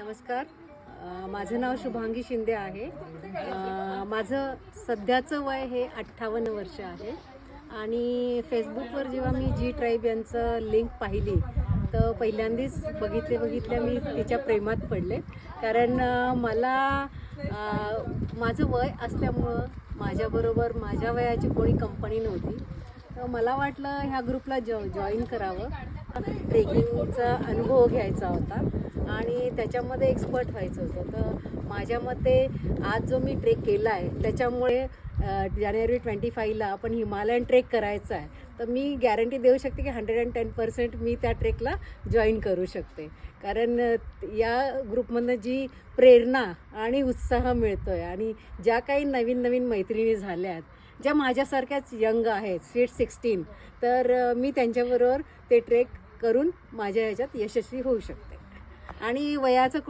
नमस्कार. माझं नाव शुभांगी शिंदे आहे. माझं सध्याचं वय हे 58 वर्ष आहे आणि फेसबुकवर जेव्हा मी जी ट्राईब यांचं लिंक पाहिली तर पहिल्यांदाच बघितल्या मी तिच्या प्रेमात पडले. कारण मला माझं वय असल्यामुळं माझ्याबरोबर माझ्या वयाची कोणी कंपनी नव्हती. तर मला वाटलं ह्या ग्रुपला जॉईन करावं. ट्रेकिंगचा अनुभव घ्यायचा होता आणि त्याच्यामध्ये एक्सपर्ट व्हायचं होतं. तर माझ्या मते आज जो मी ट्रेक केला आहे त्याच्यामुळे जानेवारी 25ला आपण हिमालयन ट्रेक करायचा आहे. तर मी गॅरंटी देऊ शकते की 110% मी त्या ट्रेकला जॉईन करू शकते. कारण या ग्रुपमधनं जी प्रेरणा आणि उत्साह मिळतो आहे आणि ज्या काही नवीन नवीन मैत्रिणी झाल्या आहेत ज्या माझ्यासारख्याच यंग आहेत, स्वीट 16, तर मी त्यांच्याबरोबर ते ट्रेक करून माझ्या ह्याच्यात यशस्वी होऊ शकते. आणि वयाचं